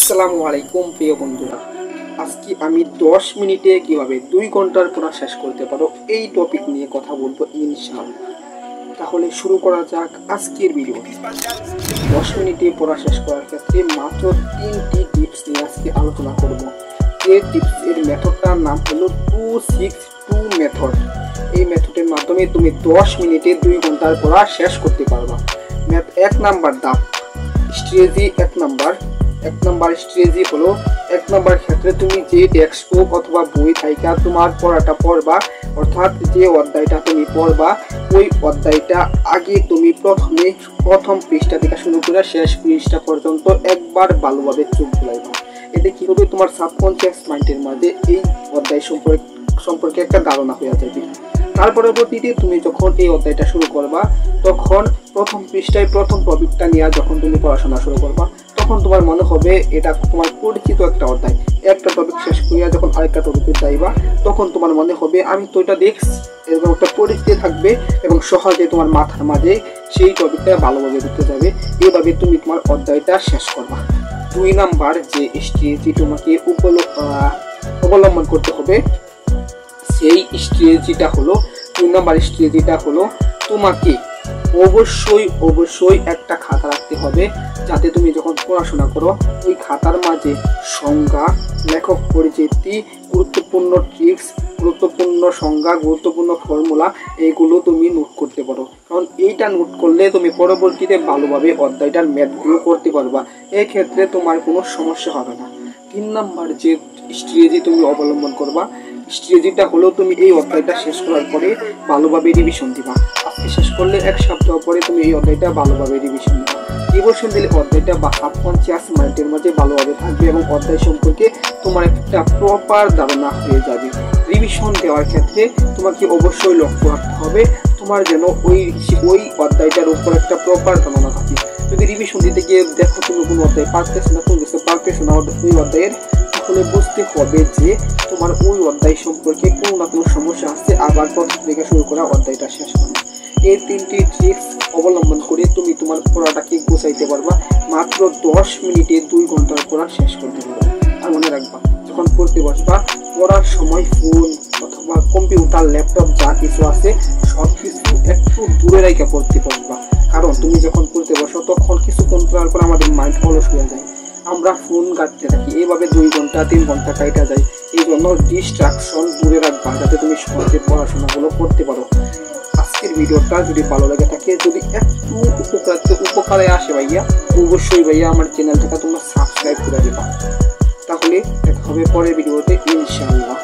আসসালামু আলাইকুম প্রিয় বন্ধুরা, আজকে আমি 10 মিনিটে কিভাবে 2 ঘন্টার পড়া শেষ করতে পারো এই টপিক নিয়ে কথা বলবো ইনশাআল্লাহ। তাহলে শুরু করা যাক আজকের ভিডিও। 10 মিনিটে পড়া শেষ করার ক্ষেত্রে মাত্র 3টি টিপস নিয়ে আজকে আলোচনা করব। এই টিপস এর মেথডটার নাম হলো 262 মেথড। এই মেথডের মাধ্যমে তুমি 10 মিনিটে 2 ঘন্টার পড়া শেষ করতে পারবা। এক নাম্বার ধাপ স্ট্র্যাটেজি। এক নাম্বার স্ট্র্যাটেজি হলো, 1 নাম্বার ক্ষেত্রে তুমি যে টেক্সট বুক অথবা বই থেকে তোমার পড়াটা পড়বা, অর্থাৎ যে অধ্যায়টা তুমি পড়বা ওই অধ্যায়টা আগে তুমি প্রথম পৃষ্ঠা থেকে শুরু করে শেষ পৃষ্ঠা পর্যন্ত একবার ভালোভাবে চোখ বুলাইবা। এতে কি হবে, তোমার সাবকনসিয়াস মাইন্ডের মাঝে এই অধ্যায় সম্পর্কে একটা ধারণা হয়ে যাবে। তার পরবর্তীতে তুমি যখন এই অধ্যায়টা শুরু করবা, তখন প্রথম পৃষ্ঠায় প্রথম টপিকটা নিয়ে যখন তুমি পড়াশোনা শুরু করবা, তখন তোমার মনে হবে এটা তোমার পরিচিত একটা অধ্যায়। একটা টপিক শেষ করিয়া যখন আরেকটা টপিকে যাইবা, তখন তোমার মনে হবে আমি তো এটা দেখছি, এরকম একটা পরিচিতি থাকবে এবং সহজে তোমার মাথার মাঝে সেই টপিকটা ভালোভাবে ঢুকতে যাবে। এইভাবে তুমি তোমার অধ্যায়টা শেষ করবা। 2 নাম্বার যে স্ট্র্যাটেজি তোমাকে অবলম্বন করতে হবে, সেই স্ট্র্যাটেজিটা হলো 2 নাম্বার স্ট্র্যাটেজিটা হলো, তোমাকে অবশ্যই একটা খাতা রাখতে হবে, যাতে তুমি যখন পড়াশোনা করো ওই খাতার মাঝে সংজ্ঞা, লেখক পরিচিতি, গুরুত্বপূর্ণ ট্রিক্স, গুরুত্বপূর্ণ সংজ্ঞা, গুরুত্বপূর্ণ ফর্মুলা এইগুলো তুমি নোট করতে পারো। কারণ এইটা নোট করলে তুমি পরবর্তীতে ভালোভাবে অধ্যায়টার ম্যাথগুলো করতে পারবা। এক্ষেত্রে তোমার কোনো সমস্যা হবে না। 3 নাম্বার যে স্ট্র্যাটেজি তুমি অবলম্বন করবা, স্ট্র্যাটেজিটা হলো, তুমি এই অধ্যায়টা শেষ করার পরে ভালোভাবে রিভিশন দিবা। আজকে শেষ করলে 1 সপ্তাহ পরে তুমি এই অধ্যায়টা ভালোভাবে রিভিশন দিবা। রিভিশন দিলে অধ্যায়টা বা সাবকনসিয়াস মাইন্ডের মাঝে ভালোভাবে থাকবে এবং অধ্যায় সম্পর্কে তোমার একটা প্রপার ধারণা হয়ে যাবে। রিভিশন দেওয়ার ক্ষেত্রে তোমাকে অবশ্যই লক্ষ্য রাখতে হবে তোমার যেন ওই অধ্যায়টার উপর একটা প্রপার ধারণা থাকে। যদি রিভিশন দিতে গিয়ে দেখো তুমি কোনো অধ্যায় পারতেছো না ওই অধ্যায়ের, তাহলে বুঝতে হবে যে তোমার ওই অধ্যায় সম্পর্কে কোনো না কোনো সমস্যা আছে, আবার প্রথম থেকে শুরু করা অধ্যায়টা শেষ হবে। এই 3টি ট্রিক্স অবলম্বন করে তুমি তোমার পড়াটাকে গোছাইতে পারবা। মাত্র 10 মিনিটে 2 ঘন্টার পড়া শেষ করতে পারবা। আর মনে রাখবা, যখন পড়তে বসবা, পড়ার সময় ফোন অথবা কম্পিউটার, ল্যাপটপ যা কিছু আছে সব কিছু একটু দূরে রেখে পড়তে বসবা। কারণ তুমি যখন পড়তে বসো তখন কিছুক্ষণ পড়ার পর আমাদের মাইন্ড অলস হয়ে যায়, আমরা ফোন ঘাঁটতে থাকি, এইভাবে 2 ঘন্টা 3 ঘন্টা কাটা যায়। এই জন্য ডিস্ট্রাকশন দূরে রাখবা, যাতে তুমি সহজে পড়াশোনাগুলো করতে পারো। আজকের ভিডিওটা যদি ভালো লাগে থাকে, যদি একটু উপকারে আসে ভাইয়া, অবশ্যই ভাইয়া আমার চ্যানেলটাকে তোমরা সাবস্ক্রাইব করে দিবা। তাহলে দেখা হবে পরের ভিডিওতে ইনশাআল্লাহ।